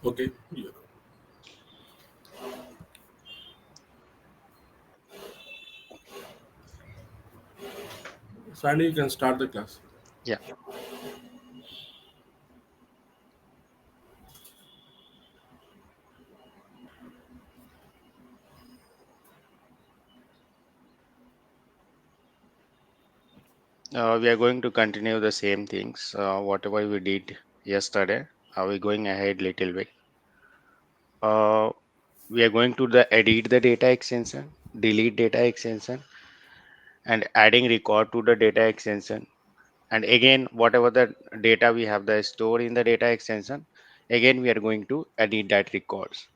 Okay. Yeah. Sandy, you can start the class. Yeah, we are going to continue the same things. Whatever we did yesterday, are we going ahead little bit? Uh, we are going to the edit the data extension, delete data extension, and adding record to the data extension. And again, whatever the data we have the store in the data extension, again we are going to edit that records.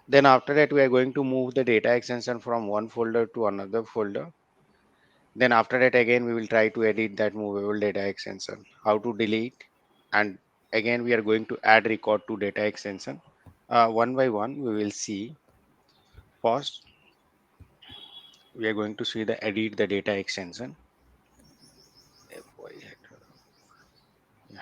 Then after that, we are going to move the data extension from one folder to another folder. Then after that, again, we will try to edit that movable data extension, how to delete. And again, we are going to add record to data extension. One by one, we will see. First, we are going to see the edit the data extension. FY header. Yeah.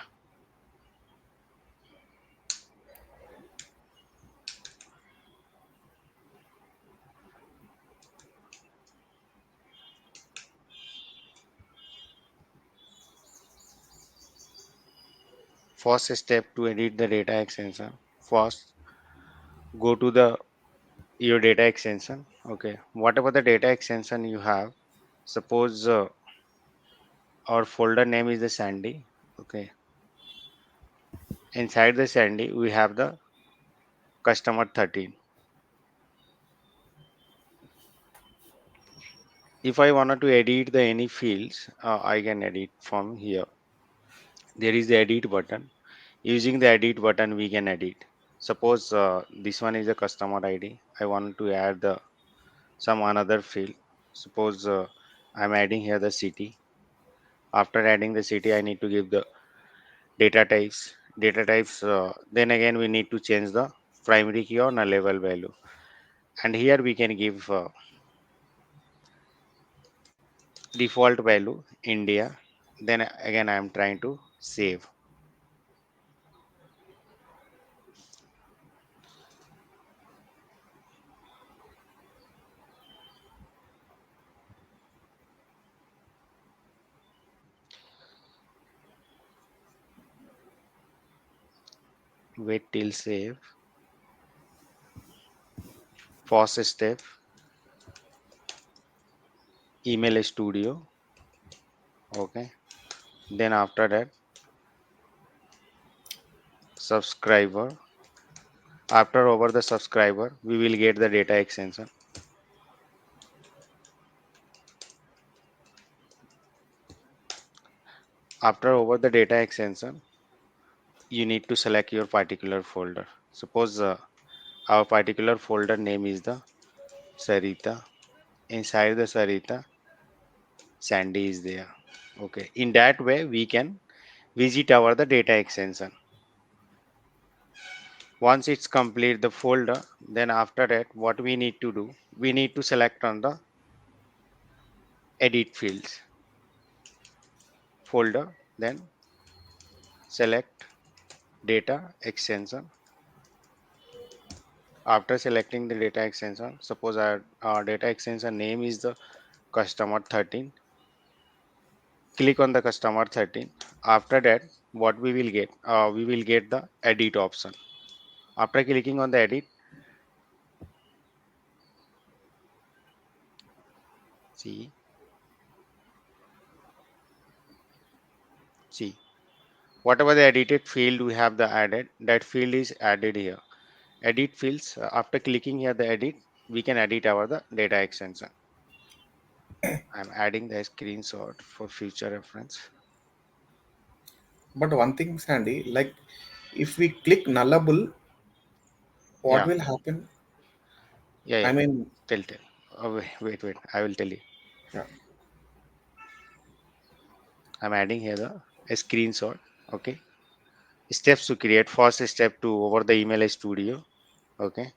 First step to edit the data extension. First, go to the your data extension. Okay. Whatever the data extension you have, suppose our folder name is the Sandy. Okay. Inside the Sandy, we have the customer 13. If I wanted to edit the any fields, I can edit from here. There is the edit button. Using the edit button, we can edit. Suppose this one is a customer ID. I want to add the some another field. Suppose I'm adding here the city. After adding the city, I need to give the data types. Data types. Then again, we need to change the primary key or null level value. And here we can give default value India. Then again, I am trying to save. Wait till save. First step, email studio. Okay. Then after that, subscriber. After over the subscriber, we will get the data extension. After over the data extension, you need to select your particular folder. Suppose our particular folder name is the Sarita. Inside the Sarita, Sandy is there. Okay. In that way, we can visit our the data extension. Once it's complete the folder, then after that, what we need to do, we need to select on the edit fields folder, then select data extension. After selecting the data extension, suppose our data extension name is the customer 13. Click on the customer 13. After that, what we will get the edit option. After clicking on the edit, see, see, whatever the edited field we have the added, that field is added here. Edit fields, after clicking here the edit, we can edit our the data extension. I'm adding the screenshot for future reference. But one thing, Sandy, like if we click nullable, what Yeah, will happen? yeah, I yeah. mean, Tell. Oh, wait. I will tell you. yeah. I'm adding here a screenshot. Okay. Steps to create. First step to over the email studio. Okay.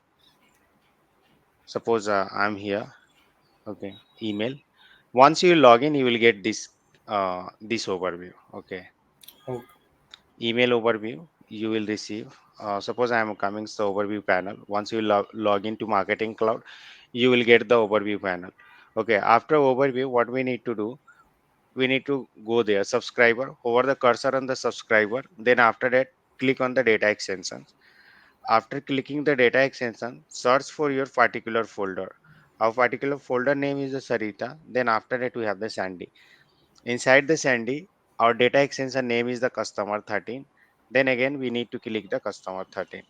Suppose I'm here. Okay. Email. Once you log in, you will get this this overview. Okay. Oh, Email overview. you will receive. Suppose I am coming to the overview panel. Once you log into marketing cloud, you will get the overview panel. Okay, after overview, what we need to do, we need to go there, subscriber, hover the cursor on the subscriber, then after that click on the data extensions. After clicking the data extension, search for your particular folder. Our particular folder name is the Sarita. Then after that we have the Sandy. Inside the Sandy, our data extension name is the customer 13. Then again we need to click the customer 13.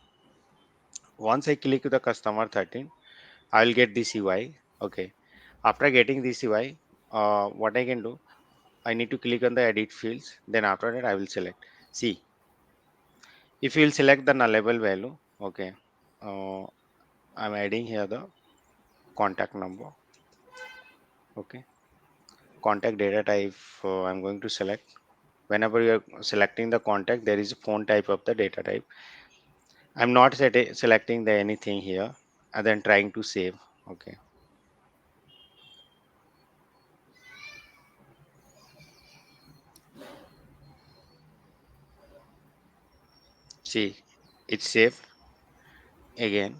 Once I click the customer 13, I will get this UI. Okay. After getting this UI, what I can do, I need to click on the edit fields. Then after that I will select. See, if you will select the nullable value, okay. Uh, I'm adding here the contact number. Okay. Contact data type, I'm going to select. Whenever you're selecting the contact, there is a phone type of the data type. I'm not selecting the anything here and then trying to save. Okay. See, it's saved. Again,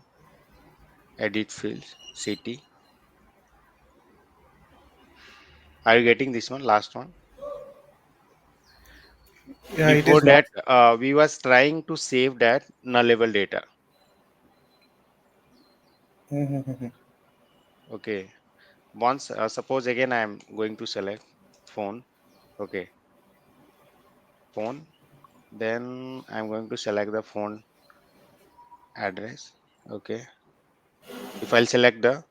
edit fields, city. Are you getting this one? Last one. Yeah, it Before is not. that, we was trying to save that nullable data. Mm-hmm. Okay. Once, suppose again, I'm going to select phone. Okay. Phone. Then I'm going to select the phone address. Okay. If I'll select the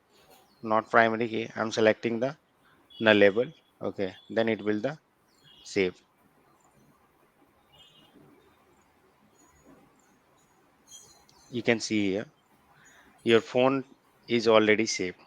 not primary key, I'm selecting the nullable. Okay. Then it will the save. You can see here, your phone is already saved.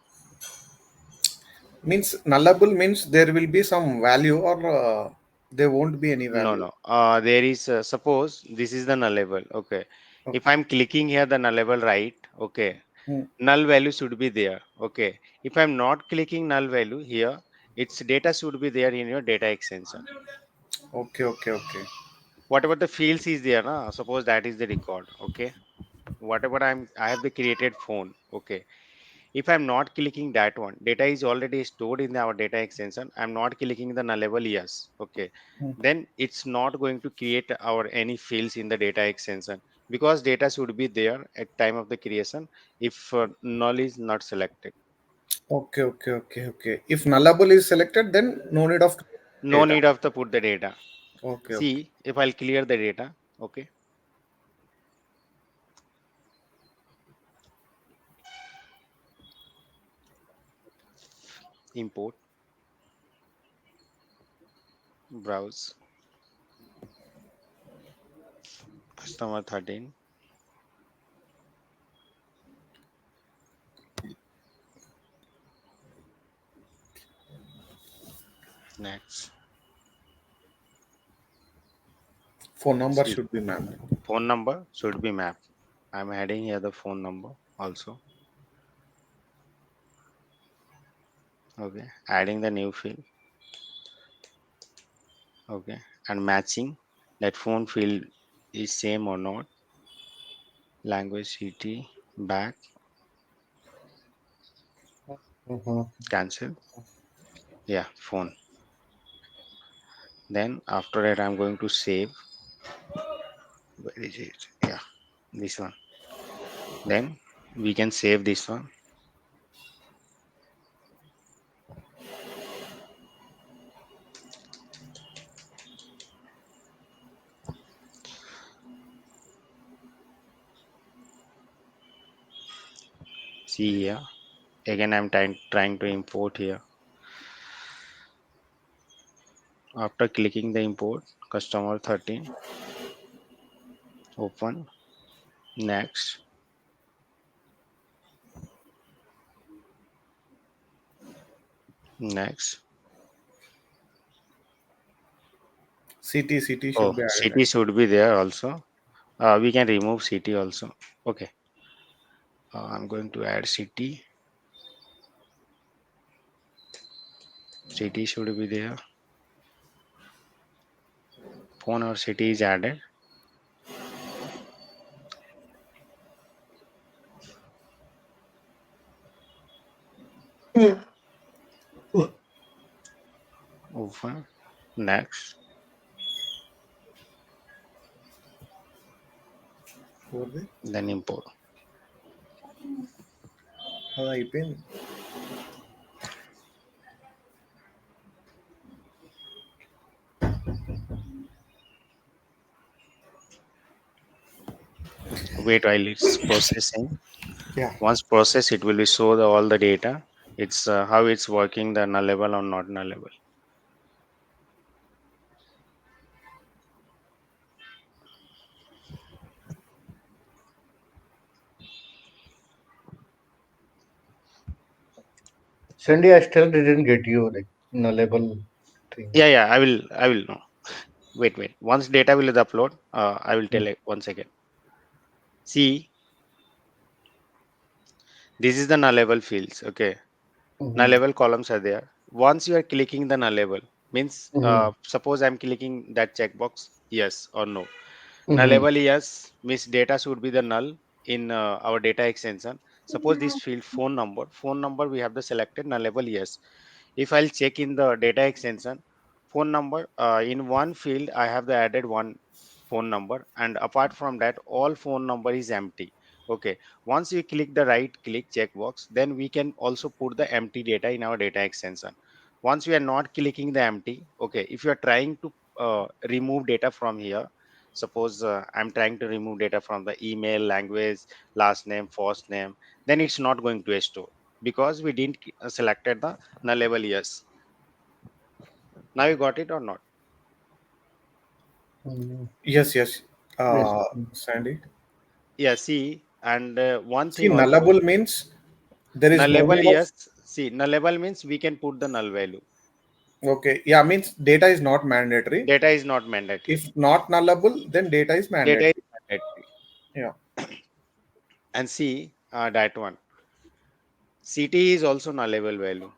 Means nullable means there will be some value or there won't be any No, value. no. There is, suppose this is the nullable. Okay. If Okay. I'm clicking here the nullable right, okay, Hmm. null value should be there. Okay. If I'm not clicking null value here, its data should be there in your data extension. Okay, okay, okay. Whatever the fields is there, na, suppose that is the record. Okay. Whatever I have the created phone. Okay. If I'm not clicking that one, data is already stored in our data extension. I'm not clicking the nullable yes. Okay. Hmm. Then it's not going to create our any fields in the data extension because data should be there at time of the creation if null is not selected. Okay, okay, okay, okay. If nullable is selected, then no need of No data. need of the put the data. Okay, okay. See, if I'll clear the data, okay, import, browse, customer 13, next. Phone number See, should be mapped. phone number should be mapped. I'm adding here the phone number also. Okay, adding the new field. Okay, and matching that phone field is same or not. Language city back Mhm. cancel. Yeah, phone. Then after that, I'm going to save. Where is it? Yeah, this one. Then we can save this one. See here. Again, I'm trying to import here. After clicking the import, customer 13, open, next, next. CT Oh, should be added. city should be there also. We can remove city also. Okay. I'm going to add city. City should be there. Phone or city is added. Open. Next. చూడండి Then import. అది అయిపోయింది. Wait while it's processing. Yeah Once processed, it will be show all the data. It's how it's working, the nullable or not nullable. Sandy, I still didn't get you like nullable thing. Yeah, I will know. Wait. Once data will is upload, I will tell Mm. it once again. See, this is the nullable fields. Okay, Mhm. nullable columns are there. Once you are clicking the nullable, means Mhm. suppose I'm clicking that checkbox, yes or no. Mhm. Nullable yes means data should be the null in our data extension. Suppose this field phone number we have the selected nullable yes. If I'll check in the data extension, phone number in one field I have the added one phone number, and apart from that all phone number is empty. Okay, once we click the right click checkbox, then we can also put the empty data in our data extension. Once we are not clicking the empty, okay, if you are trying to remove data from here, suppose I'm trying to remove data from the email, language, last name, first name, then it's not going to store because we didn't selected the nullable yes. Now you got it or not? Mhm. Yes, yes. Yes. Sandy. Yeah, see, and one See, thing also, nullable means there is no nullable need of. yes. See, nullable means we can put the null value. Okay, yeah, means data is not mandatory. Data is not mandatory. If not nullable, then data is Data is mandatory. mandatory. Yeah. And see, that one. CT is also nullable value.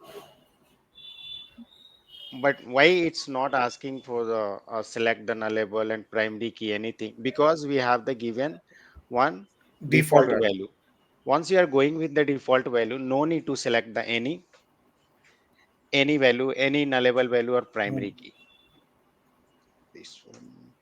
But why it's not asking for the select the nullable and primary key anything? Because we have the given one Default default value. value. Once you are going with the default value, no need to select the any value, any nullable value or Hmm. primary key. This one.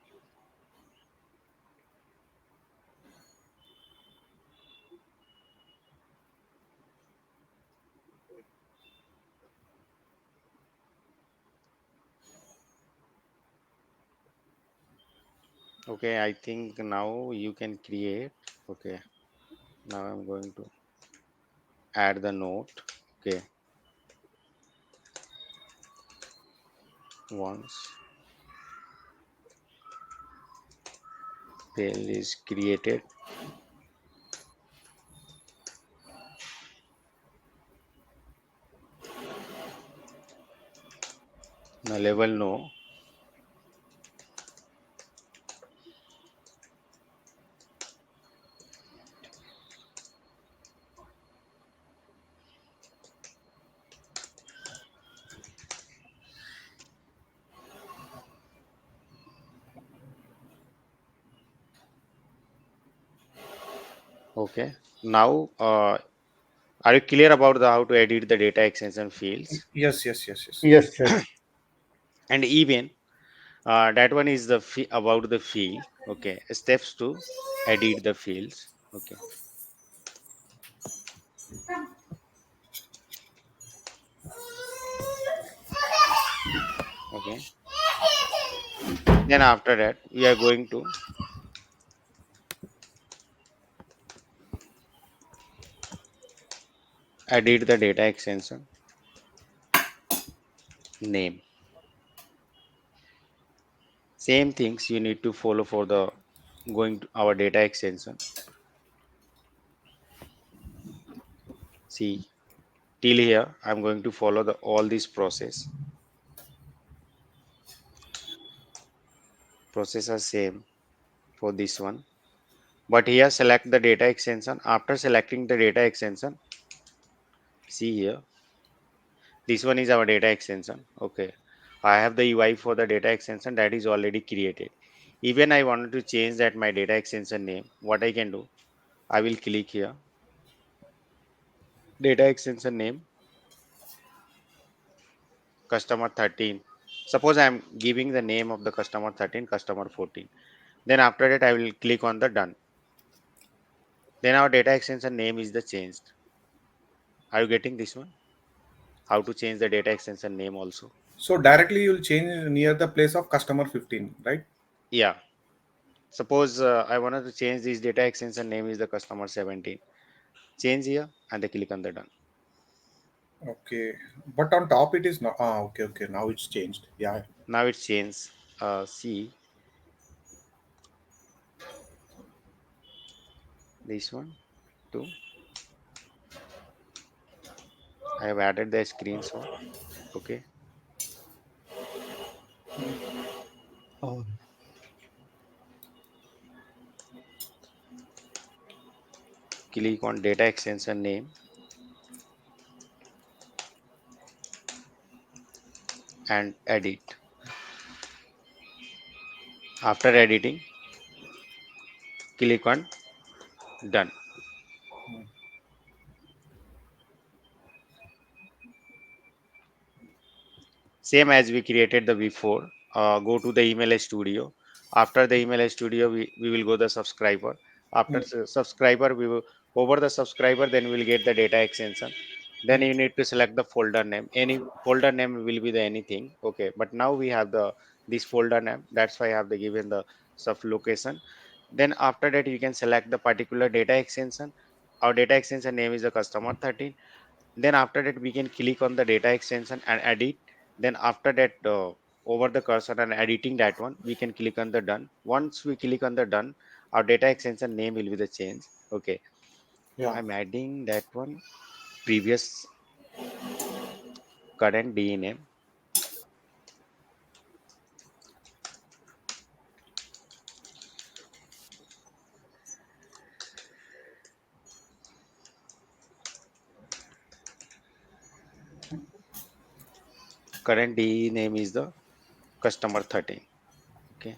Okay, I think now you can create. Okay, now I'm going to add the note. Okay, once pale is created, nullable no. Okay, now are you clear about the how to edit the data extension fields? Yes, yes, yes, yes. Yes. Yes. And even that one is the about the field. Okay, steps to edit the fields. Okay, okay. Then after that, we are going to edit the data extension name. Same things you need to follow for the going to our data extension. See, till here, I'm going to follow the all this process. Process are same for this one. But here, select the data extension. After selecting the data extension, see here, this one is our data extension. Okay, I have the UI for the data extension that is already created. Even I wanted to change that my data extension name, what I can do, I will click here, data extension name. customer 13. Suppose I'm giving the name of the customer 13, customer 14. Then after that, I will click on the done. Then our data extension name is the changed. Are you getting this one? How to change the data extension name also? So directly you'll change near the place of customer 15, right? Yeah. Suppose I wanted to change this data extension name is the customer 17. Change here and then click on the done. Okay. But on top it is not. Ah, okay, okay. Now it's changed. Yeah. Now it's changed. See this one too. I have added the screenshot. Okay. Oh, Click on data extension name and edit. After editing, click on done. Same as we created the before. Go to the email studio. After the email studio, we will go the subscriber. After Mm, subscriber, we will over the subscriber, then we'll get the data extension. Then mm. you need to select the folder name. Any folder name will be the anything. Okay, but now we have the this folder name. That's why I have the given the sub location. Then after that, you can select the particular data extension. Our data extension name is the customer 13. Then after that we can click on the data extension and edit. Then after that over the cursor and editing that one, we can click on the done. Once we click on the done, our data extension name will be the change. Okay, Yeah. I'm adding that one. Previous current de name, current de name is the customer 13. Okay,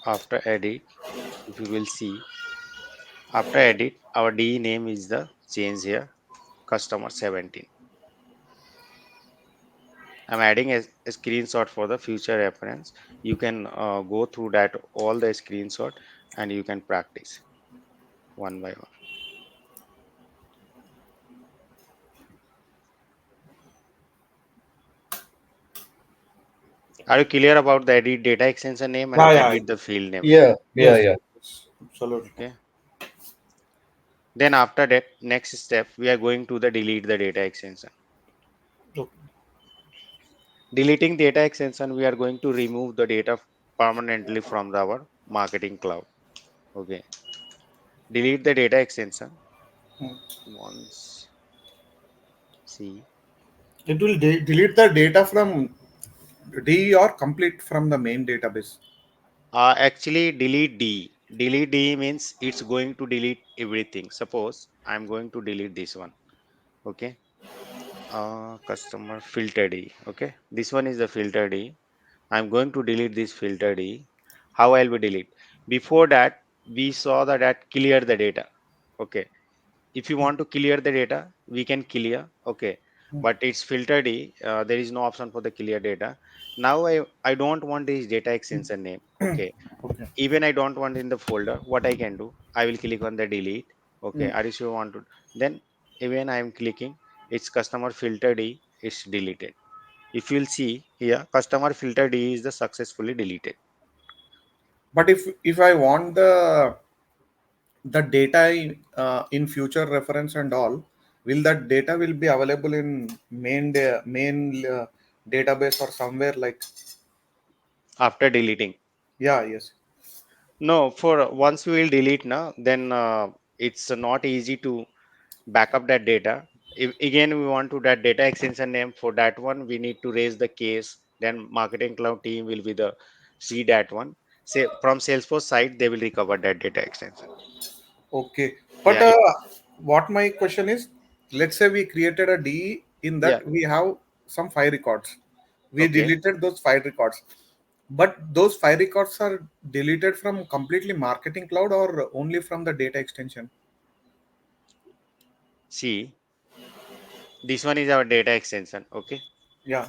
after edit, if you will see, after edit our de name is the change here, customer 17. I'm adding a screenshot for the future reference. You can go through that all the screenshot and you can practice one by one. Are you clear about the edit data extension name and Yeah, yeah. edit the field name? yeah, yeah, Yes, yeah. yes, absolutely. Okay. Then after that, next step, we are going to the delete the data extension. Okay. Deleting data extension, we are going to remove the data permanently from our marketing cloud. Okay. Delete the data extension Mm. once. See. It will delete the data from D or complete from the main database. Actually, delete D. Delete D means it's going to delete everything. Suppose I'm going to delete this one. Okay. Customer filter D. Okay. This one is the filter D. I'm going to delete this filter D. How I'll be delete? Before that, we saw that clear the data. Okay. If you want to clear the data, we can clear. Okay, Mm. but it's filtered. There is no option for the clear data. Now I don't want this data extension name. Okay, Okay. even I don't want in the folder. What I can do, I will click on the delete. Okay, Mm. are you sure want to? Then even I am clicking, it's customer filter D is deleted. If you'll see here, customer filter D is the successfully deleted. But if I want the data in future reference and all, will that data will be available in main database or somewhere like? After deleting, Yeah, yes. no, for once we will delete now, then it's not easy to back up that data. If again we want to that data extension name, for that one we need to raise the case. Then marketing cloud team will be the see that one. say from Salesforce side, they will recover that data extension. Okay. But Yeah, it, what my question is, let's say we created a D in yeah, that we have some five records. We okay. deleted those five records. But those five records are deleted from completely marketing cloud or only from the data extension? See, this one is our data extension. Okay, Yeah.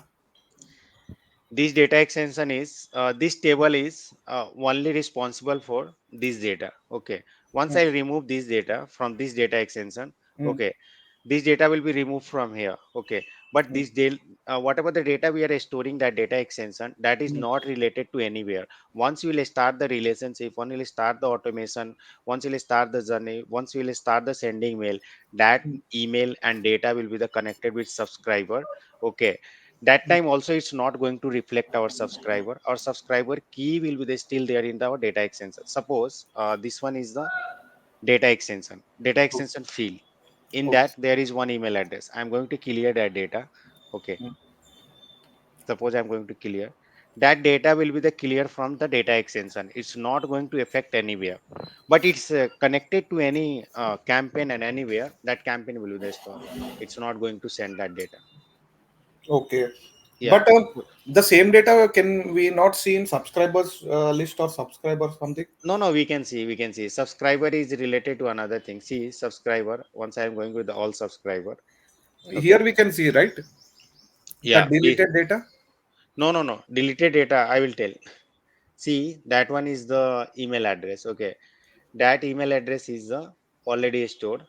this data extension is this table is only responsible for this data. Okay, once Mm, I remove this data from this data extension, mm, okay, this data will be removed from here. Okay, but mm, whatever the data we are storing, that data extension, that is mm, not related to anywhere. Once you will start the relationship, once you will start the automation, once you will start the journey, once you will start the sending mail, that mm, email and data will be the connected with subscriber. Okay, that mm. time also it's not going to reflect our subscriber key will be still there in our data extension. Suppose this one is the data Oh, extension field. In oh, that there is one email address. I'm going to clear that data. Okay, mm. suppose I'm going to clear that data will be the clear from the data extension. It's not going to affect anywhere, but it's connected to any campaign, and anywhere that campaign will be the store. It's not going to send that data. Okay. Yeah, But the same data can we not see in subscribers list or subscribers something? no, no, we can see. Subscriber is related to another thing. See, subscriber, once I am going with the all subscriber. Okay. Here we can see, right? The Yeah. deleted data. No, no, no. Deleted data, I will tell. See, that one is the email address. Okay. That email address is the already stored.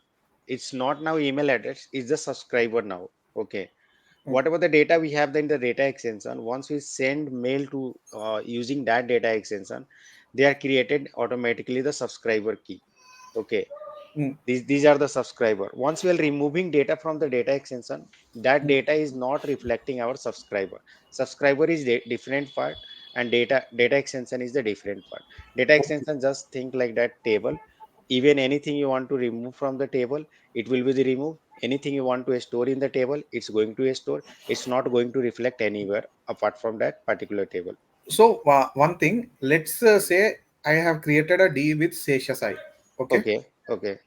It's not now email address, it's the subscriber now. Okay. Mm, Whatever the data we have in the data extension, once we send mail to using that data extension, they are created automatically the subscriber key. Okay, mm, these are the subscriber. Once we are removing data from the data extension, that mm. data is not reflecting our subscriber is different part, and data extension is the different part. Data Okay. extension just think like that table. Even anything you want to remove from the table, it will be the remove. Anything you want to store in the table, it's going to store. It's not going to reflect anywhere apart from that particular table. So one thing, let's say I have created a D with Seshasai. Okay, Okay, okay.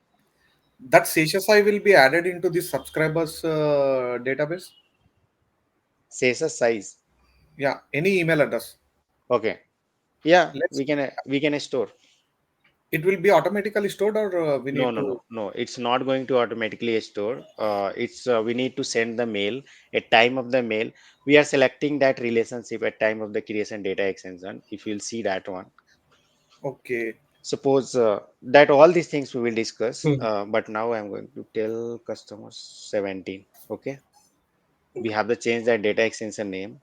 that Seshasai will be added into the subscribers database. Says a size. Yeah, any email address. Okay, yeah, Let's. we can store. It will be automatically stored, or we No, need no, to. no, no. It's not going to automatically store. It's we need to send the mail at time of the mail. We are selecting that relationship at time of the creation data extension. If you'll see that one, Okay. suppose that all these things we will discuss. Hmm. But now I'm going to tell customers 17. Okay, we have to change that data extension name.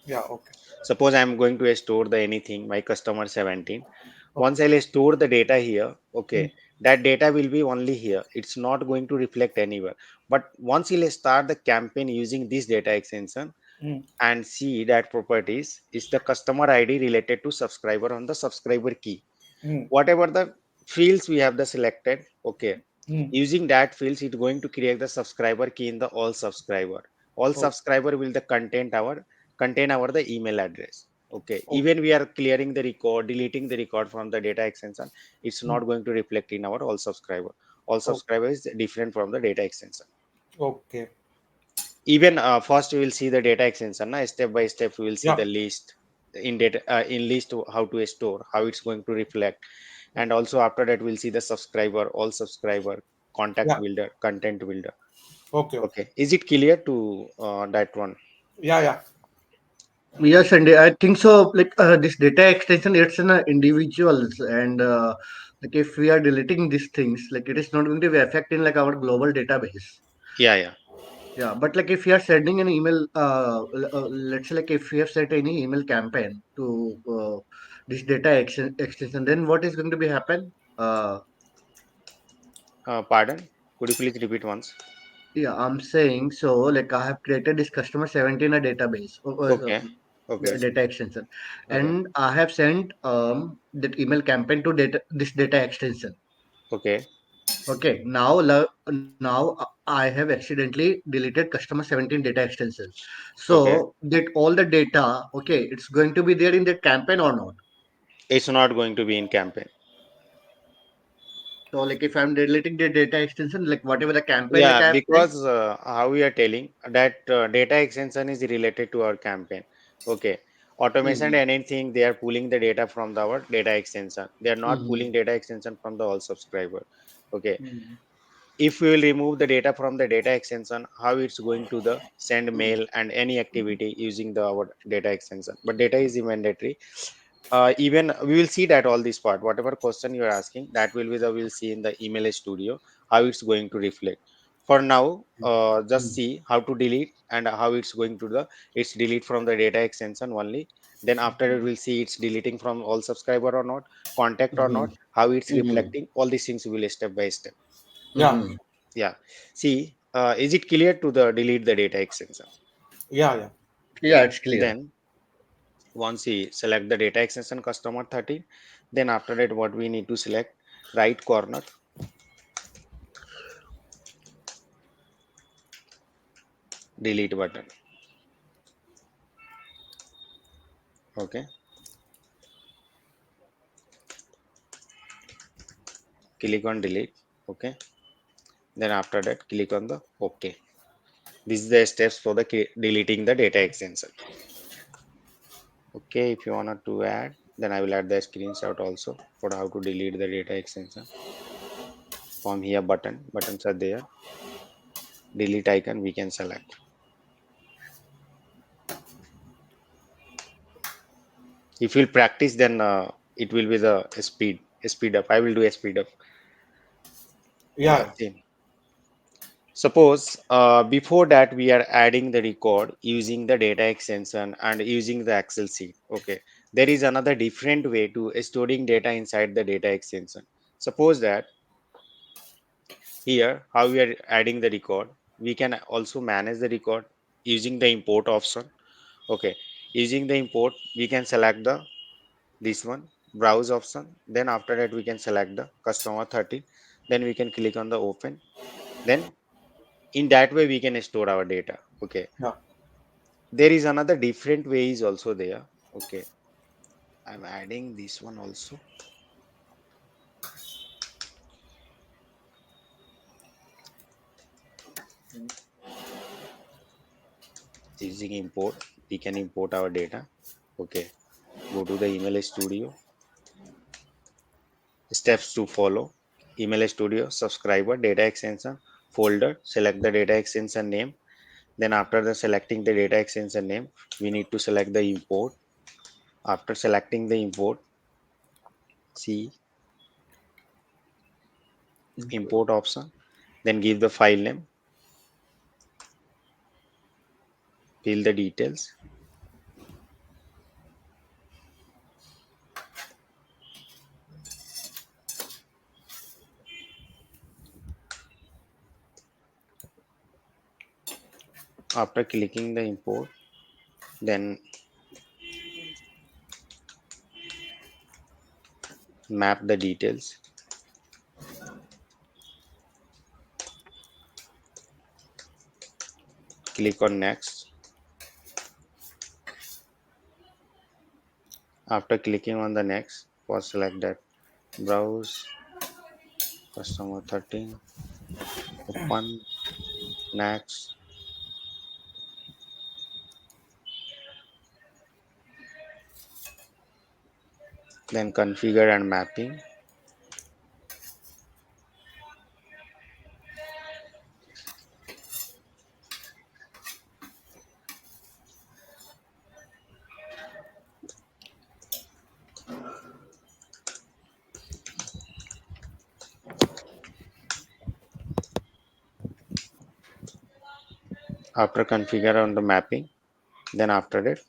Yeah. Okay. Suppose I'm going to store the anything my customer 17. Okay. Once I'll store the data here, okay, Mm, that data will be only here. It's not going to reflect anywhere. But once you'll start the campaign using this data extension mm, and see that properties is the customer ID related to subscriber on the subscriber key. mm, Whatever the fields we have the selected, okay, mm. using that fields it's going to create the subscriber key in the all Oh, subscriber will the contain our the email address. Okay, oh, even we are clearing the record, deleting the record from the data extension, it's mm, not going to reflect in our all oh, subscriber is different from the data extension. okay. Even first we will see the data extension na, step by step we will see Yeah. the list in data in list how to store, how it's going to reflect. And also after that we'll see the subscriber, all subscriber, contact Yeah. builder, content builder. Okay. Okay. Okay, is it clear to that one? Yeah. Yeah. Yes, and I think so. Like this data extension, it's in individuals, and like if we are deleting these things, like it is not going to be affecting like our global database. Yeah, yeah. Yeah, but like if you are sending an email, let's say like if you have set any email campaign to this data extension, then what is going to be happen? Pardon, could you please repeat once? Yeah, I'm saying so. Like I have created this customer 17 a database, Okay, okay, data extension, okay, and I have sent that email campaign to data this data extension. okay, Okay, now I have accidentally deleted customer 17 data extension. okay. So that all the data, okay, it's going to be there in that campaign or not? It's not going to be in campaign. So like if I'm deleting the data extension, like whatever the campaign like Yeah, I have sent. because how we are telling that data extension is related to our campaign. Okay. Automation Mm-hmm. and anything, they are pulling the data from our data extension. They are not Mm-hmm. pulling data extension from the all subscriber. Okay. Mm-hmm. If we will remove the data from the data extension, how it's going to the send mail and any activity using the our data extension, but data is mandatory. Even we will see that all this part, whatever question you are asking, that will be the we'll see in the email studio how it's going to reflect. For now, just see how to delete and how it's going to the it's delete from the data extension only. Then after it we'll see it's deleting from all subscriber or not, contact or Mm-hmm. not, how it's Mm-hmm. reflecting, all these things we will step by step. Yeah, Mm-hmm. Yeah. See, is it clear to the delete the data extension? yeah, yeah, Yeah, it's clear. Then once we select the data extension customer 13, then after that what we need to select, right corner, delete button. Okay. Click on delete. Okay. Then after that click on the OK. This is the steps for the deleting the data extension. Okay. If you wanted to add, then I will add the screenshot also for how to delete the data extension. From here buttons are there. Delete icon we can select. If you'll practice, then it will be the speed up. I will do a speed up. yeah, See. Suppose before that we are adding the record using the data extension and using the Excel sheet. Okay, there is another different way to storing data inside the data extension. Suppose that here how we are adding the record, we can also manage the record using the import option. Okay, using the import, we can select the this one browse option. Then after that we can select the customer 30. Then we can click on the open. Then in that way we can store our data. Okay, yeah, there is another different way is also there. Okay, I'm adding this one also. Using import, we can import our data. Okay, go to the email studio, steps to follow. Email studio, subscriber, data extension, folder, select the data extension name. Then after the selecting the data extension name, we need to select the import. After selecting the import, see import option, then give the file name, fill the details. After clicking the import, then map the details. Click on next. After clicking on the next, first select that browse customer 13, open next, then configure and mapping. After configure on the mapping, then after that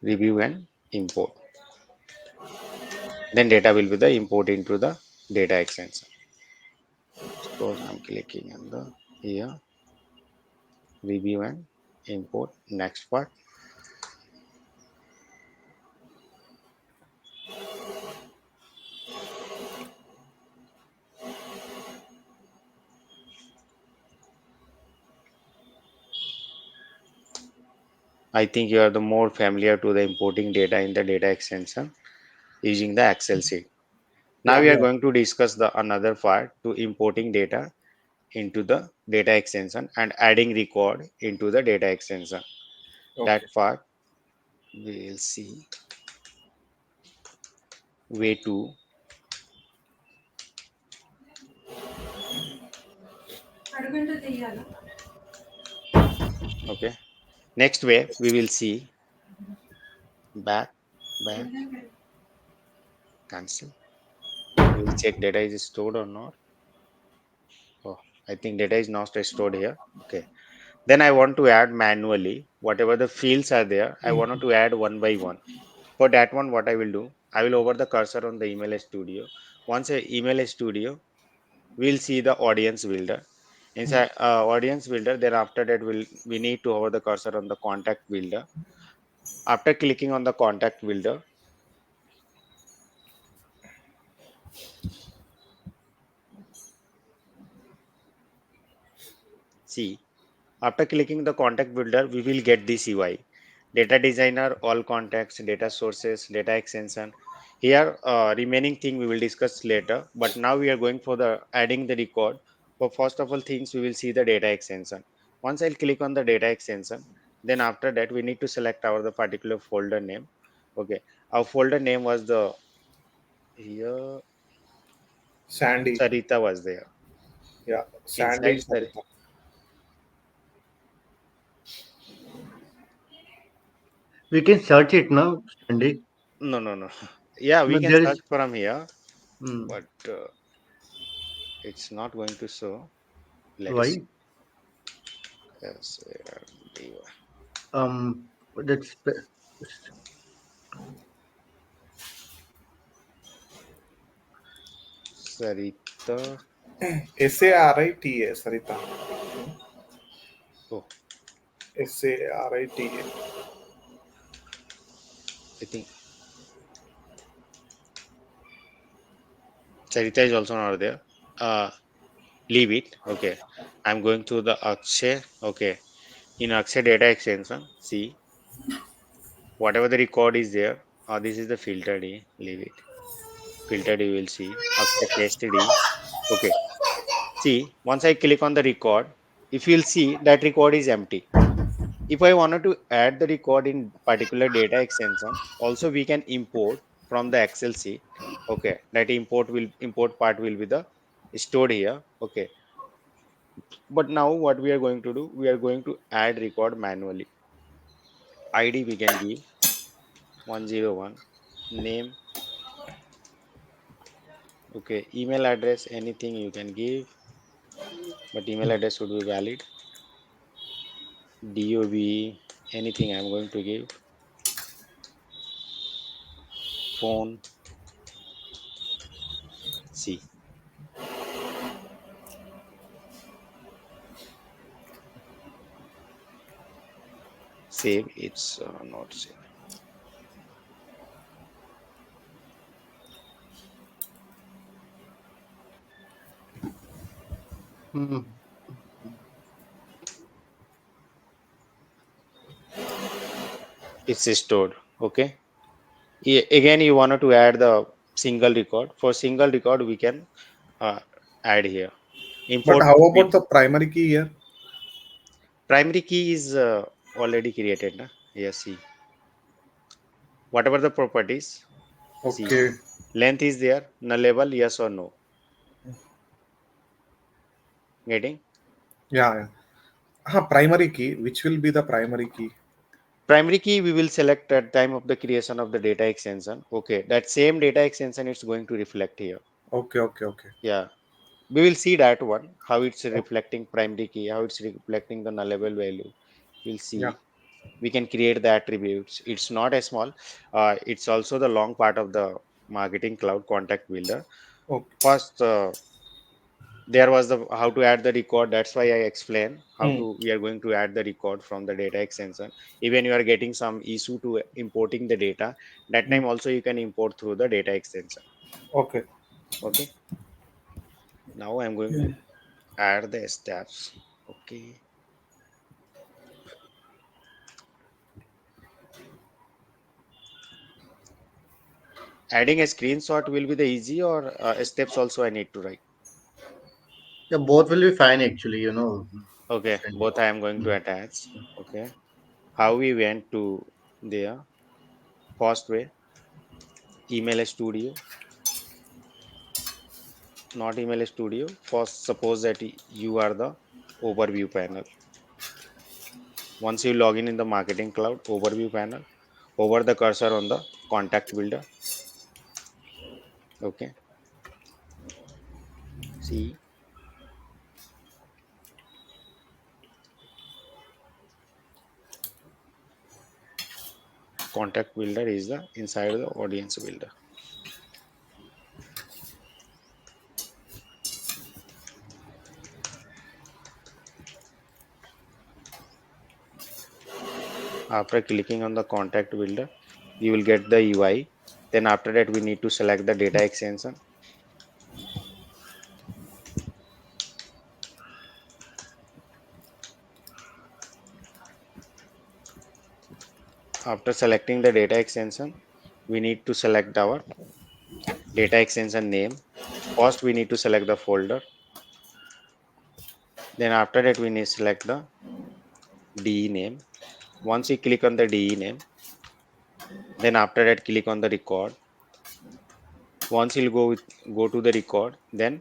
review and import. Then data will be the import into the data extension. Suppose I'm clicking on the here review and import next part. I think you are the more familiar to the importing data in the data extension using the Excel sheet. Now Yeah. we are going to discuss the another part to importing data into the data extension and adding record into the data extension. Okay. That part we will see way to. Okay. Next way we will see back, back, cancel. We will check data is stored or not. Oh, I think data is not stored here. Okay. Then I want to add manually whatever the fields are there. I wanted to add one by one. For that one, what I will do, I will over the cursor on the email studio. Once I email studio, we'll see the audience builder. Inside audience builder, then after that we need to hover the cursor on the contact builder. After clicking on the contact builder, see, after clicking the contact builder, we will get this UI. Data designer, all contacts, data sources, data extension. Here, remaining thing we will discuss later. But now we are going for the adding the record. For first of all things, we will see the data extension. Once I'll click on the data extension, then after that we need to select our the particular folder name. Okay, our folder name was the here Sandy. Sarita was there. Yeah. Sandy Inside Sarita. We can search it now, Sandy. no. Yeah, we No, can there search is. from here, Hmm, but it's not going to show. Let's why? see. Yes, That's Sarita. Sarita. Sarita. Oh, Sarita. I think Sarita is also not there. Uh, Leave it. Okay. I'm going to the Akshay. Okay. In Akshay data extension, see whatever the record is there. This is the filter D. Leave it. Filter D, you will see Akshay test D. Okay. See, once I click on the record, if you'll see that record is empty. If I wanted to add the record in particular data extension, also we can import from the Excel sheet. Okay, that import part will be the stored here. Okay, but now what we are going to do, we are going to add record manually. ID we can give 101, name. Okay, email address anything you can give, but email address should be valid. DOB anything I'm going to give. Phone C. Save. It's not save. hmm. It's stored. Okay. Again, you wanted to add the single record. For single record, we can uh, add here. But Import how about with the primary key here? primary key is already created. Na? Yes, see. Whatever the properties, see. Okay. Length is there, nullable, yes or no. Getting? Yeah, yeah. Primary key. Which will be the primary key? Primary key, we will select at time of the creation of the data extension. Okay, that same data extension is going to reflect here. Okay, okay, okay. Yeah, we will see that one, how it's Okay. reflecting primary key, how it's reflecting the nullable value. We'll Yeah. see. We can create the attributes. It's not a small, it's also the long part of the marketing cloud contact builder. Okay. First, there was the how to add the record. That's why I explained how Hmm. to we are going to add the record from the data extension. Even you are getting some issue to importing the data, that Hmm. time also you can import through the data extension. Okay. Okay. Now I'm going to add the steps. Okay. Adding a screenshot will be the easy, or steps also I need to write? Yeah, both will be fine actually, you know. Okay, Sandy. both I am going to attach. Okay, how we went to there? First way, email studio, not email studio. First, suppose that you are the overview panel. Once you log in the marketing cloud overview panel, over the cursor on the contact builder. Okay, see, contact builder is the inside the audience builder. After clicking on the contact builder, you will get the UI. Then after that, we need to select the data extension. After selecting the data extension, we need to select our data extension name. First, we need to select the folder. Then after that, we need to select the DE name. Once you click on the DE name, then after that, click on the record. Once you'll go to the record, then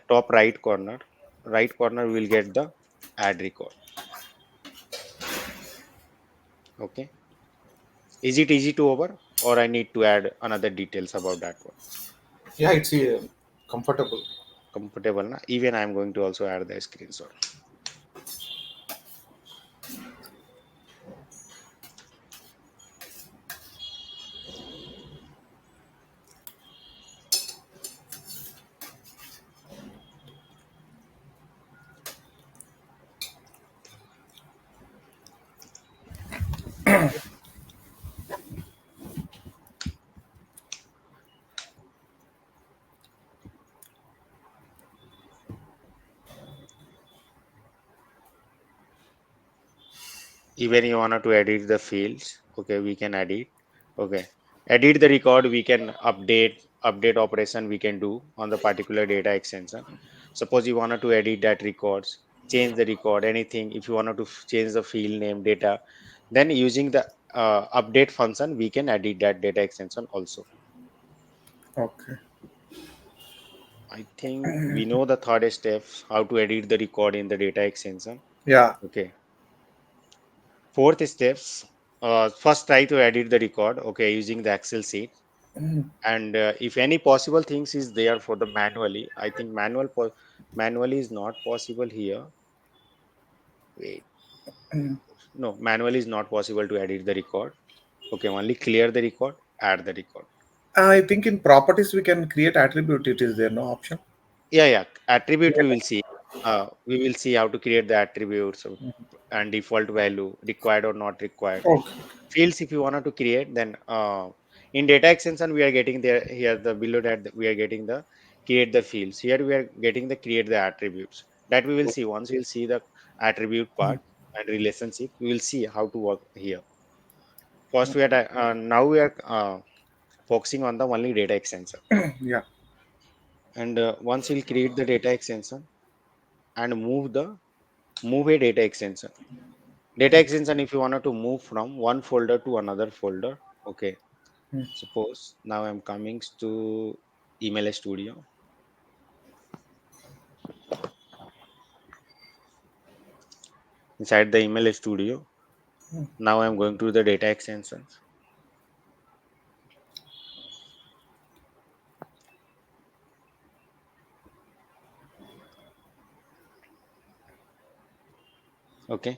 top right corner we will get the add record. Okay, is it easy to over, or I need to add another details about that one? Yeah, it's comfortable. Comfortable na? Even I am going to also add the screenshot. Even you wanted to edit the fields, okay, we can edit. Okay, edit the record, we can update operation we can do on the particular data extension. Suppose you wanted to edit that records, change the record, anything. If you wanted to change the field name data, then using the update function we can edit that data extension also. Okay. I think we know the third step, how to edit the record in the data extension. Yeah. Okay, fourth steps, first try to edit the record, okay, using the Excel sheet. And if any possible things is there for the manually, I think manually is not possible here. Wait, no, manually is not possible to edit the record. Okay, only clear the record, add the record. I think in properties we can create attribute. It is there no option. Yeah, yeah, attribute we Yeah. will see. We will see how to create the attributes and default value, required or not required. Okay. Fields, if you wanted to create, then in data extension we are getting there. Here the below that we are getting the create the fields. Here we are getting the create the attributes. That we will see once we'll see the attribute part and relationship, we will see how to work here. First we are now we are focusing on the only data extension. Yeah. And once we'll create the data extension and move a data extension. Data extension, if you wanted to move from one folder to another folder, okay. Suppose now I'm coming to email studio. Inside the email studio, now I'm going to the data extensions. Okay.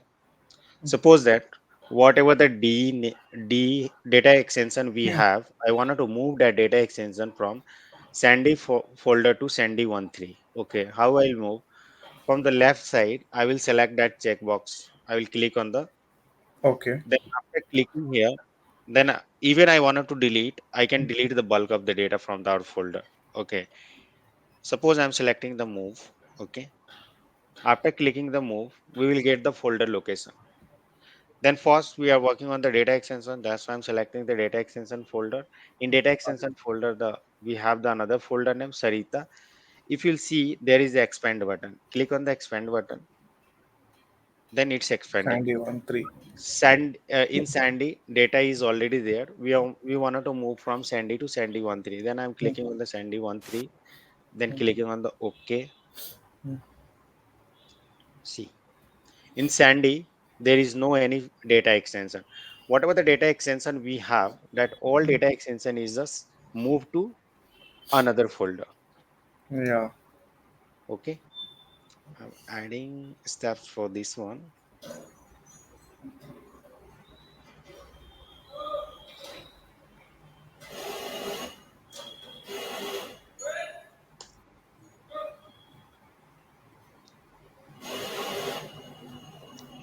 Suppose that whatever the D data extension we have, I wanted to move that data extension from Sandy folder to Sandy 13. Okay. How I'll move? From the left side, I will select that checkbox. I will click on the, Okay. then after clicking here, then even I wanted to delete, I can delete the bulk of the data from that folder. Okay. Suppose I'm selecting the move. Okay. After clicking the move, we will get the folder location. Then first we are working on the data extension. That's why I'm selecting the data extension folder. In data extension folder, the we have the another folder name Sarita. If you'll see, there is the expand button. Click on the expand button. Then it's expanding. Sandy 1 3. In Sandy, data is already there. We wanted to move from Sandy to Sandy 13. Then I'm clicking on the Sandy 13. Then clicking on the OK. See, in Sandy, there is no any data extension. Whatever the data extension we have, that all data extension is just moved to another folder. Yeah. Okay, I'm adding steps for this one.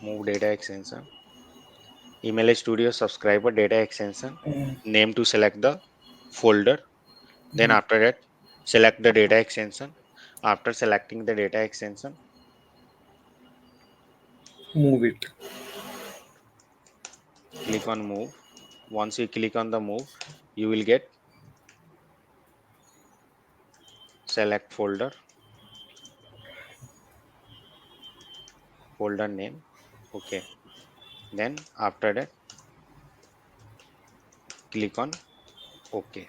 Move data extension. Email Studio subscriber data extension. Name to select the folder. Then after that, select the data extension. After selecting the data extension, Move it. click on move. Once you click on the move, you will get select folder, folder name. Okay. Then after that, click on OK.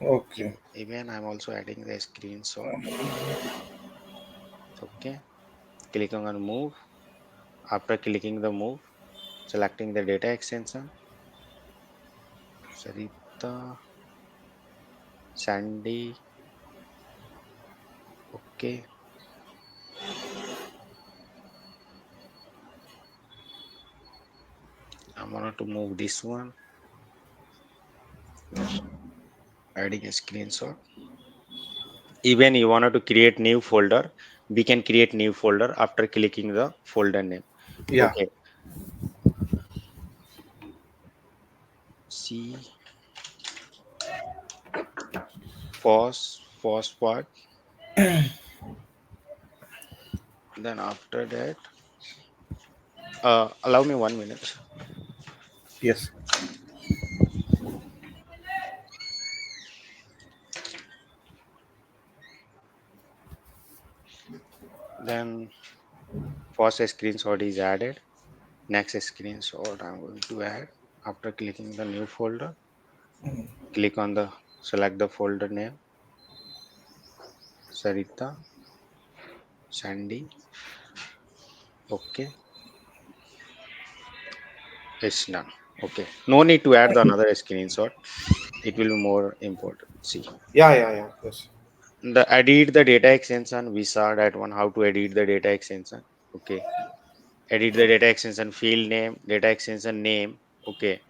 Okay. Even I'm also adding the screenshot. Okay. Clicking on move. After clicking the move, selecting the data extension, Sarita, Sandy. Okay. I wanted to move this one, adding a screenshot. Even you wanted to create new folder, we can create new folder after clicking the folder name. Yeah. Okay. See, first part. Then after that, allow me 1 minute. Yes. Then first screenshot is added. Next screenshot I'm going to add. After clicking the new folder, click on the select the folder name Sarita Sandy. Okay, it's done. Okay, no need to add the another screenshot. It will be more important. See, Yeah. Yeah. Yeah. Yes. the edit the data extension. We saw that one how to edit the data extension. Okay, edit the data extension field name, data extension name. Okay,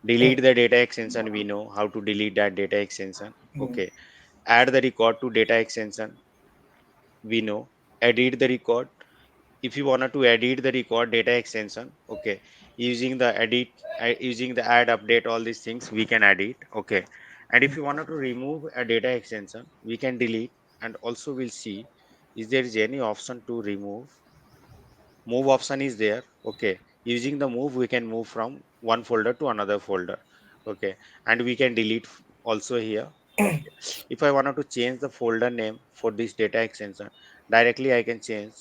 delete the data extension. We know how to delete that data extension. Okay, add the record to data extension. We know edit the record. If you wanted to edit the record data extension, okay, using the edit, using the add update, all these things we can edit. Okay, and if you wanted to remove a data extension, we can delete. And also we'll see is there is any option to remove. Move option is there. Okay, using the move we can move from one folder to another folder. Okay, and we can delete also here. Okay, if I wanted to change the folder name for this data extension, directly I can change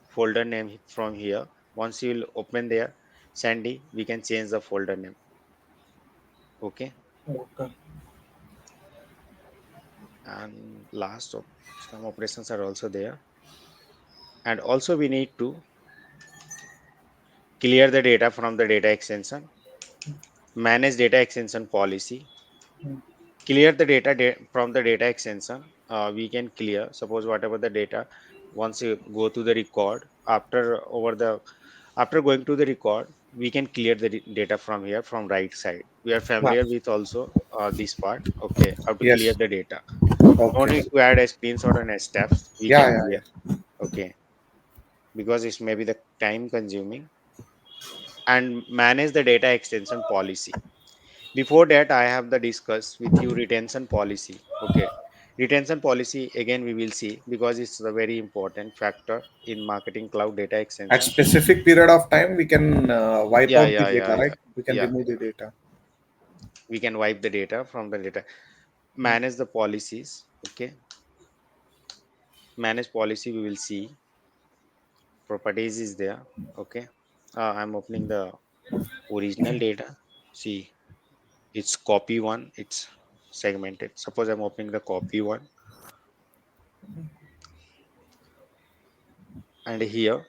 folder name from here. Once you will open there Sandy, we can change the folder name. Okay, Okay. and some operations are also there. And also we need to clear the data from the data extension, manage data extension policy, clear the from the data extension. We can clear suppose whatever the data. Once you go to the record, after going to the record, we can clear the data from here from right side. We are Yeah. familiar with also this part. Okay, how to clear Yes. the data. No Okay. need to add a screenshot and a steps, we Yeah. can Yeah. clear. Yeah. Okay, because it's maybe the time consuming. And manage the data extension policy. Before that I have the discuss with you retention policy. Okay, Retention policy again we will see because it's a very important factor in marketing cloud data At extension. specific period of time, we can wipe Yeah, out the yeah, yeah, data, yeah, right? We can yeah. remove the data. We can wipe the data from the data. Manage the policies. Okay, manage policy. We will see properties is there. Okay, I'm opening the original data. See, it's copy one. It's segmented. Suppose I'm opening the copy one, and here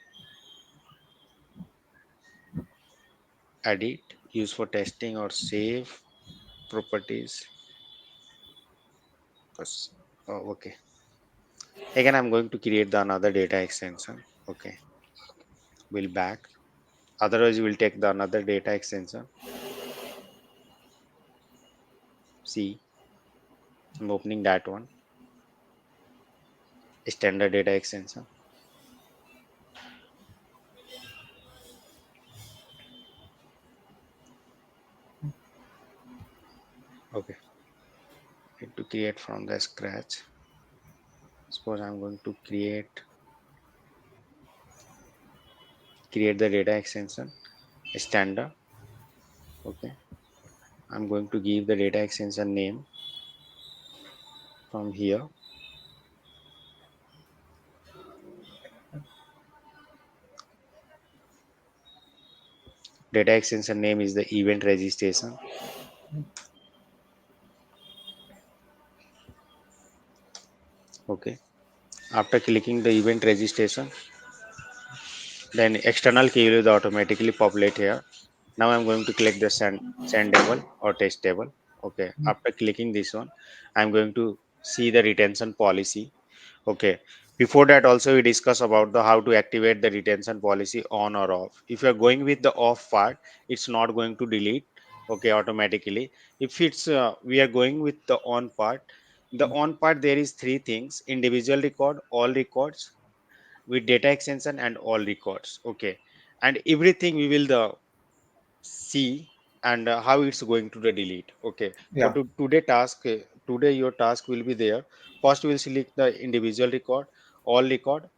edit, use for testing or save properties. Oh, okay. Again, I'm going to create the another data extension. Okay, we'll back. Otherwise, we'll take the another data extension. See, I'm opening that one. Standard data extension. Okay, need to create from the scratch. Suppose I'm going to create the data extension standard. Okay, I'm going to give the data extension name from here. Data extension name is the event registration. Okay, after clicking the event registration, then external key will automatically populate here. Now I'm going to click the sendable or testable. Okay, after clicking this one, I'm going to see the retention policy. Okay, before that also we discuss about the how to activate the retention policy on or off. If you're going with the off part, it's not going to delete. Okay, automatically. If it's we are going with the on part, the on part there is three things: individual record, all records, with data extension, and all records. Okay, and everything we will the see, and how it's going to the delete. Okay, for Yeah. today task, today your task will be there. First we will select the individual record, all record,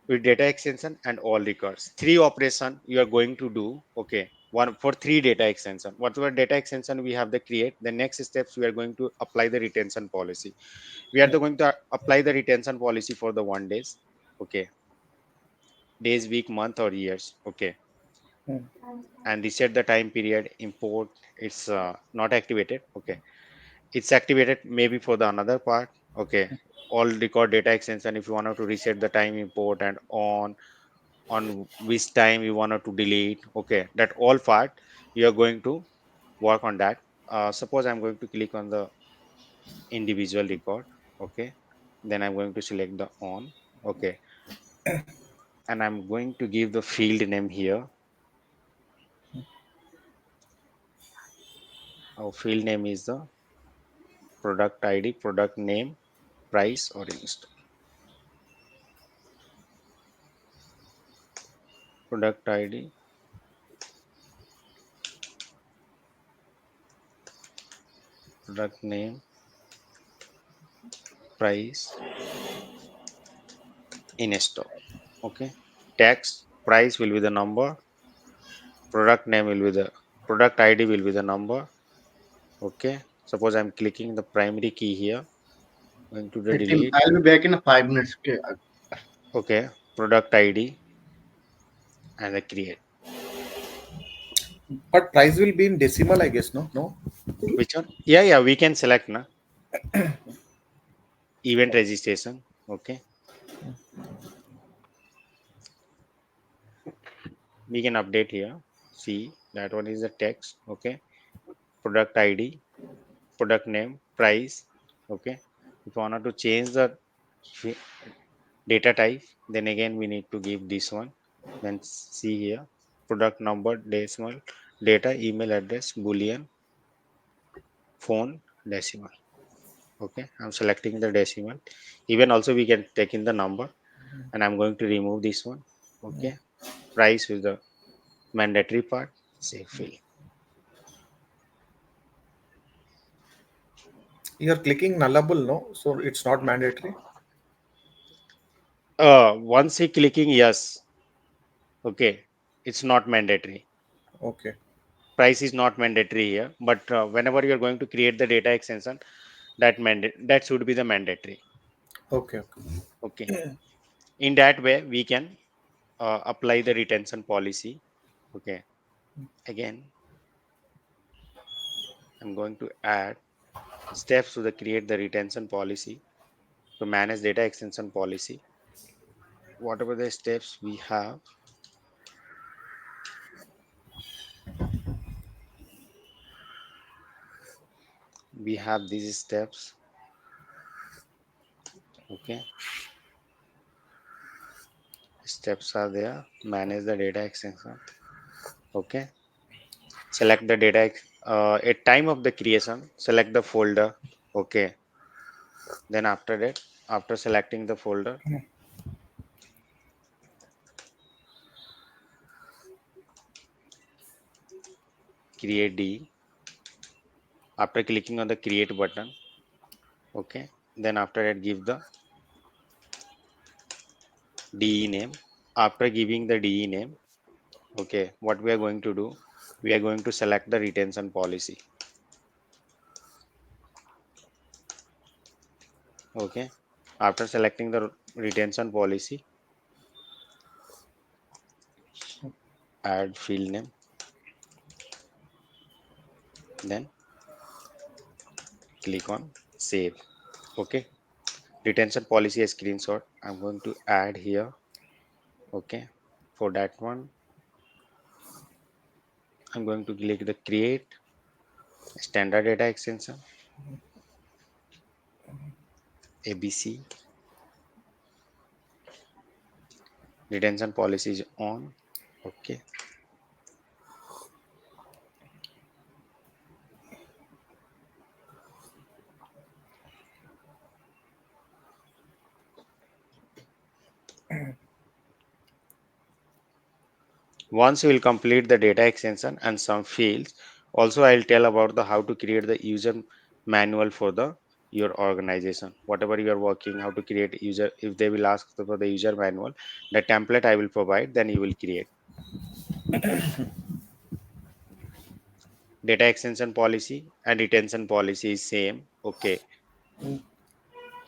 with data extension, and all records. Three operation you are going to do. Okay, one for three data extension. Whatever data extension we have the create, the next steps we are going to apply the retention policy. We are Yeah. going to apply the retention policy for the 1 days. Okay, days, week, month, or years. Okay, Mm. and reset the time period. Import, it's not activated. Okay, it's activated maybe for the another part. Okay, all record data extension, if you wanted to reset the time, import, and on which time you wanted to delete. Okay, that all part you are going to work on that. Suppose I'm going to click on the individual record. Okay, then I'm going to select the on. Okay, and I'm going to give the field name here. Our field name is the product ID, product name, price, or install. Product ID, product name, price, in stock. Okay, tax, price will be the number, product name will be the product ID will be the number. Okay, suppose I'm clicking the primary key here, going to the Hey, Tim, delete. I'll be back in 5 minutes. Okay. Okay, product ID and the create. But price will be in decimal, I guess. No, no. Which one? Yeah, yeah, we can select na event registration. Okay, we can update here. See, that one is the text. Okay, product ID, product name, price. Okay, if you wanted to change the fi- data type, then again we need to give this one. Then see here, product number, decimal, data, email address, boolean, phone, decimal. Okay, I'm selecting the decimal. Even also we can take in the number, and I'm going to remove this one. Okay, price is the mandatory part. Save field. You're clicking nullable, no? So it's not mandatory. Once you clicking yes, okay, it's not mandatory. Okay. Price is not mandatory here, but whenever you are going to create the data extension, that should be the mandatory. Okay. Okay. Okay, in that way we can apply the retention policy. Okay, again I'm going to add steps to the create the retention policy to manage data extension policy. Whatever the steps we have, we have these steps. Okay, steps are there. Manage the data extension. Okay, select the at time of the creation, select the folder. Okay, then after that, after selecting the folder, create D. After clicking on the create button, okay, then after that give the DE name. After giving the DE name, okay, what we are going to do, we are going to select the retention policy. Okay, after selecting the retention policy, add field name, then click on save. Okay, retention policy a screenshot I'm going to add here. Okay, for that one I'm going to click the create standard data extension ABC. Retention policy is on. Okay, once you will complete the data extension and some fields, also I'll tell about the how to create the user manual for the your organization. Whatever you are working, how to create user, if they will ask for the user manual, the template I will provide, then you will create. Data extension policy and retention policy is same. Okay,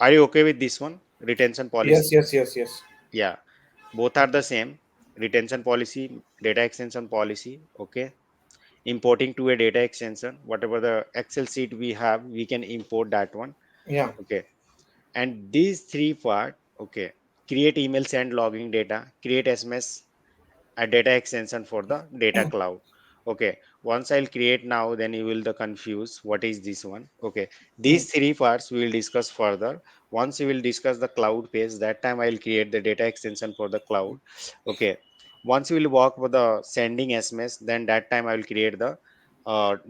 are you okay with this one? Retention Yes. policy, Yes. Yes. Yes. yeah, both are the same. Retention policy, data extension policy. Okay, importing to a data extension, whatever the Excel sheet we have, we can import that one. Yeah. Okay, and these three part, okay, create email send logging data, create SMS a data extension for the data cloud. Okay, once I'll create now, then you will the confuse what is this one. Okay, these three parts we will discuss further. Once we will discuss the cloud page, that time I'll create the data extension for the cloud. Okay, once we will work for the sending SMS, then that time I will create the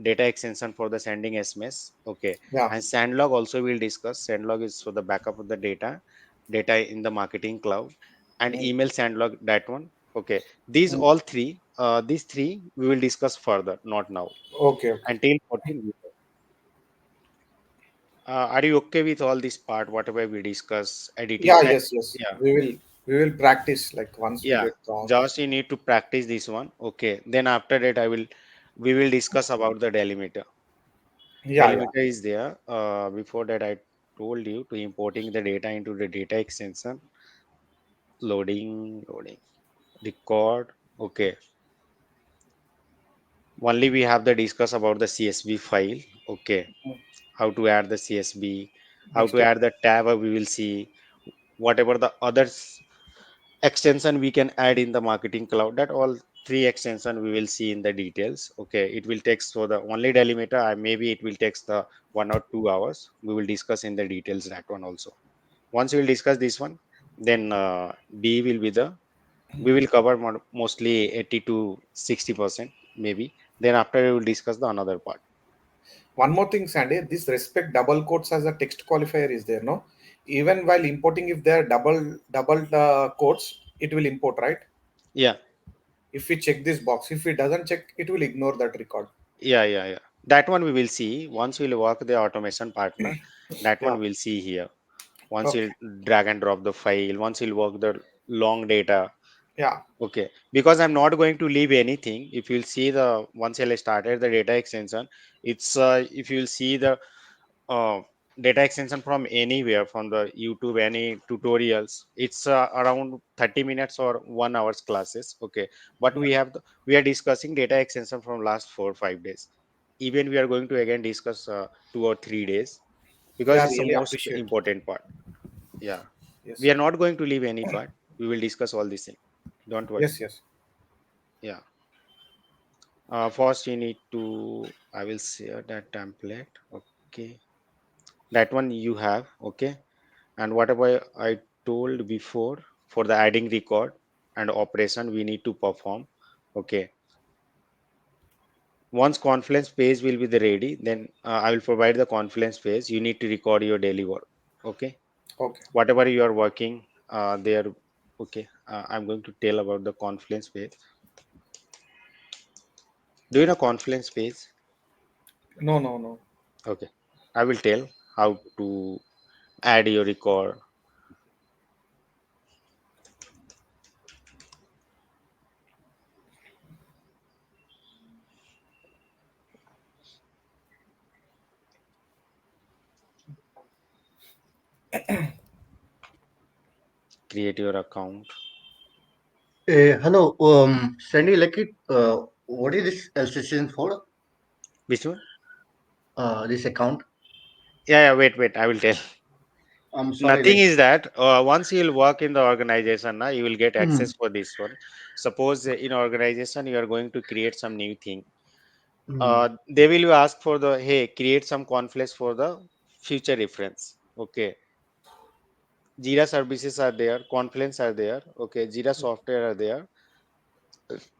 data extension for the sending SMS. Okay, Yeah. and sandlog also we'll discuss. Sandlog is for the backup of the data in the marketing cloud, and Mm. email sandlog, that one. Okay, these Mm. all three, these three we will discuss further, not now. Okay. Okay. Until 14. Are you okay with all this part, whatever we discuss, editing? Yeah. And Yes. Yes. yeah, We will practice like once we yeah, get on. just you need to practice this one. Okay, then after that, we will discuss about the delimiter. Yeah. Yeah. Delimiter is there. Before that, I told you to importing the data into the data extension, loading, record. Okay, only we have the discuss about the CSV file. Okay, Mm. how to add the CSV, how Next to step. add the tab, we will see whatever the others extension we can add in the marketing cloud, that all three extension we will see in the details. Okay, it will take for the only delimiter, maybe it will take the 1 or 2 hours, we will discuss in the details that one also. Once we will discuss this one, then D will be the, we will cover mostly 80 to 60% maybe, then after we will discuss the another part. One more thing, Sandy. This respect double quotes as a text qualifier is there, no? Even while importing, if there are double quotes, it will import, right? Yeah, If we check this box, if it doesn't check, it will ignore that record. yeah, yeah, yeah. That one we will see once we'll work the automation partner. That Yeah. one we'll see here. Once Okay. you'll drag and drop the file, once you'll work the long data. Yeah. Okay, because I'm not going to leave anything. If you'll see the once I started the data extension, it's if you'll see the uh, data extension from anywhere from the YouTube, any tutorials, it's around 30 minutes or 1 hour's classes. Okay, but Yeah. we are discussing data extension from last 4 or 5 days. Even we are going to again discuss 2 or 3 days because Yeah. it's the Really most appreciate. important part. Yeah, Yes. we are not going to leave any part. We will discuss all these things. Don't worry. Yes. Yes. Yeah. First, you need to, I will share that template. Okay. That one you have. Okay. And whatever I told before for the adding record and operation, we need to perform. Okay. Once Confluence page will be the ready, then I will provide the Confluence page. You need to record your daily work. Okay. Okay. Whatever you are working there. Okay. I'm going to tell about the Confluence page. Do you know Confluence page? No. No. No. Okay. I will tell how to add your record, create your account. Hello, Sandy, like it, what is this LCCN for? Which one? This account? Yeah, yeah, wait, I will tell. I'm sorry, Nothing like, is that once you'll work in the organization, na, you will get mm, access for this one. Suppose in organization you are going to create some new thing. mm, They will ask for the hey, create some conflicts for the future reference. Okay. Jira services are there, Confluence are there. Okay, Jira software are there.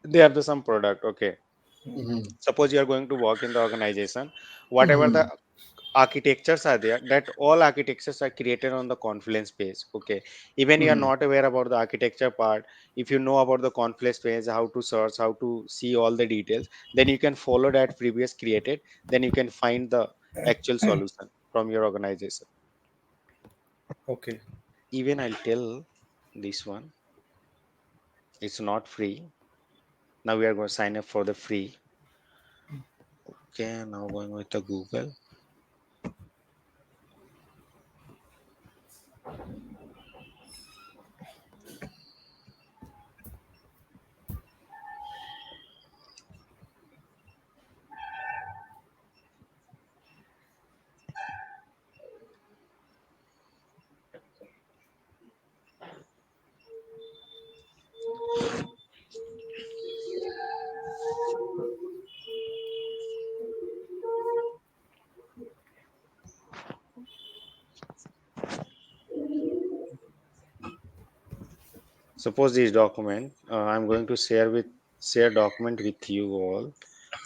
They are the some product. Okay. mm, Suppose you are going to work in the organization, whatever the mm, architectures are there, that all architectures are created on the Confluence page. Okay, even you are mm, not aware about the architecture part, if you know about the Confluence page, how to search, how to see all the details, then you can follow that previous created, then you can find the actual solution from your organization. Okay. Even I'll tell this one, it's not free. Now we are going to sign up for the free. Okay, now going with the Google. Suppose this document, I'm going to share document with you all.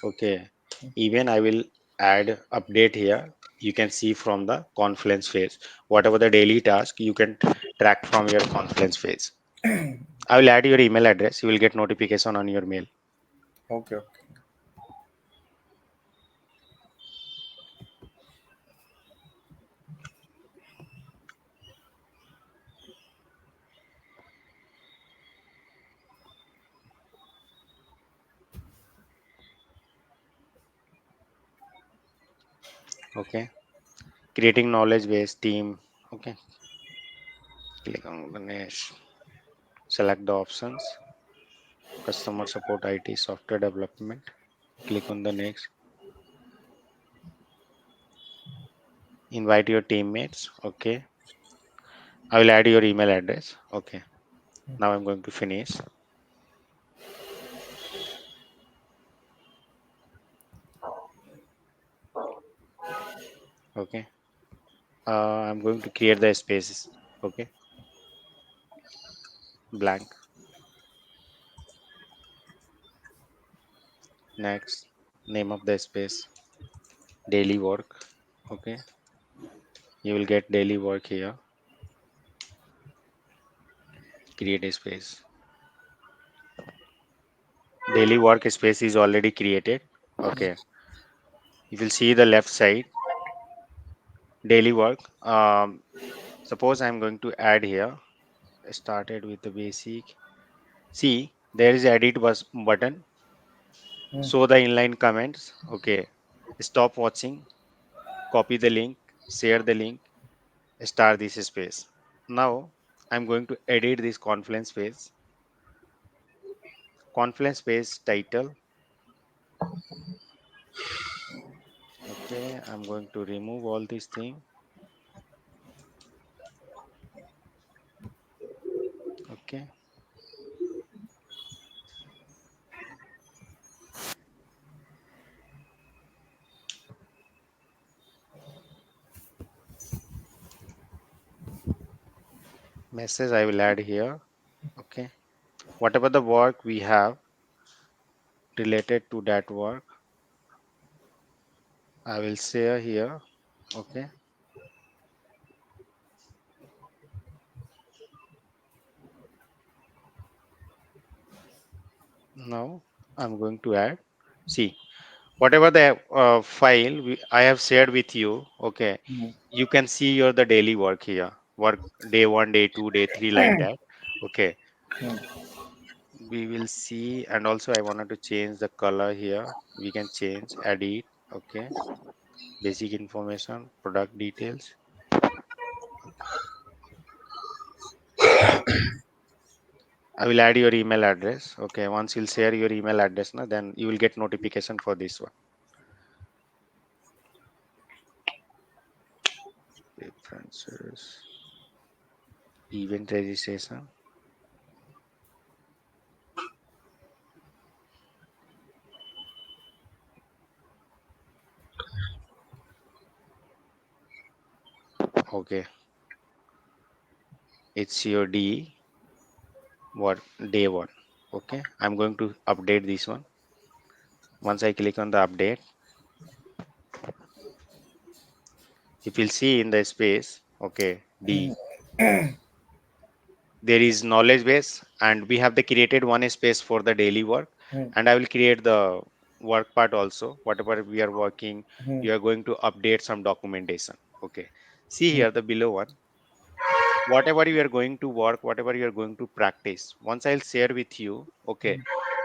Okay. Even I will add update here. You can see from the Confluence phase. Whatever the daily task, you can track from your Confluence phase. I will add your email address. You will get notification on your mail. Okay. Okay. Okay. Creating knowledge base team. Okay. Click on the next. Select the options. Customer support, IT, software development. Click on the next. Invite your teammates. Okay. I will add your email address. Okay. Now I'm going to finish. Okay. I'm going to create the spaces. Okay. Blank. Next. Name of the space. Daily work. Okay. You will get daily work here. Create a space. Daily work space is already created. Okay. If you'll see the left side, daily work. Suppose I'm going to add here. Started with the basic. See, there is edit button. Mm. Show the inline comments. Okay. Stop watching. Copy the link. Share the link. Star this space. Now I'm going to edit this conference page. Conference page title. Okay. I'm going to remove all these things. Okay. Message I will add here. Okay. Whatever the work we have related to that work, I will share here. Okay. Now I'm going to add. See, whatever the file I have shared with you. Okay. Mm. You can see your the daily work here. Work day one, day two, day three, like that. Okay. Mm. We will see. And also I wanted to change the color here. We can change, edit. Okay. Basic information, product details. I will add your email address. Okay. Once you'll share your email address, na, then you will get notification for this one. Preferences, event registration. Okay. It's your D what day one. Okay. I'm going to update this one. Once I click on the update, if you'll see in the space, okay, D, there is knowledge base, and we have the created one space for the daily work, Mm. and I will create the work part also. Whatever we are working, Mm. you are going to update some documentation. Okay. See Mm. here the below one. Whatever you are going to work, whatever you are going to practice. Once I'll share with you, okay,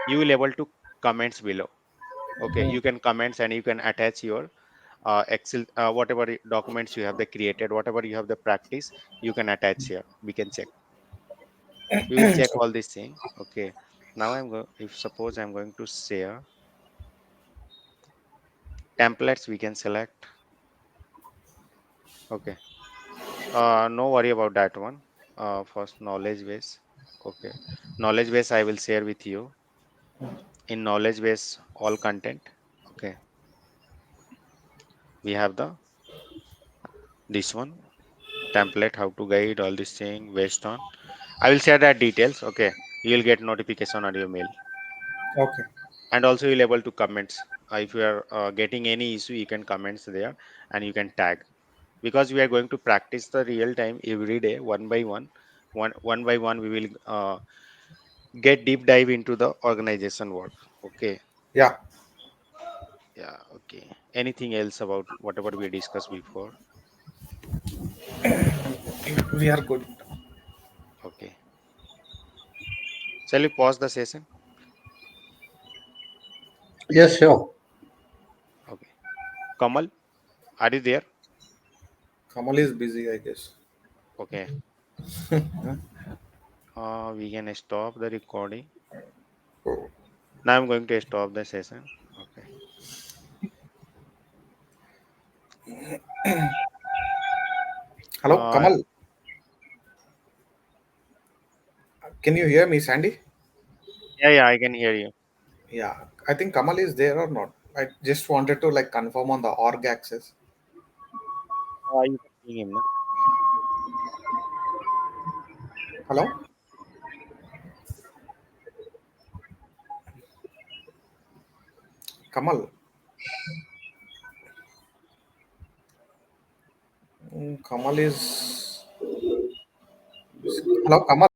you will able to comments below. Okay, Mm. you can comments and you can attach your Excel, whatever documents you have the created, whatever you have the practice, you can attach here. We can check. We will check all these things. Okay. Now I'm going. If suppose I'm going to share templates, we can select. Okay. No worry about that one. First knowledge base. Okay. Knowledge base I will share with you. In knowledge base, all content. Okay. We have the this one template, how to guide all this thing based on. I will share that details. Okay. You will get notification on your mail. Okay. And also you'll able to comments. If you are getting any issue, you can comments there and you can tag, because we are going to practice the real time every day, one by one. One by one we will get deep dive into the organization work. Okay. Yeah. Yeah. Okay. Anything else about whatever we discussed before? We are good. Okay. Shall we pause the session? Yes, sure. Okay. Kamal, are you there? Kamal is busy, I guess. Okay. We can stop the recording. Now I'm going to stop the session. Okay. Hello, Uh, Kamal. Can you hear me, Sandy? yeah, yeah, I can hear you. Yeah. I think Kamal is there or not. I just wanted to like confirm on the org access. You can ping him, na? Hello, Kamal. Kamal is. Hello, Kamal.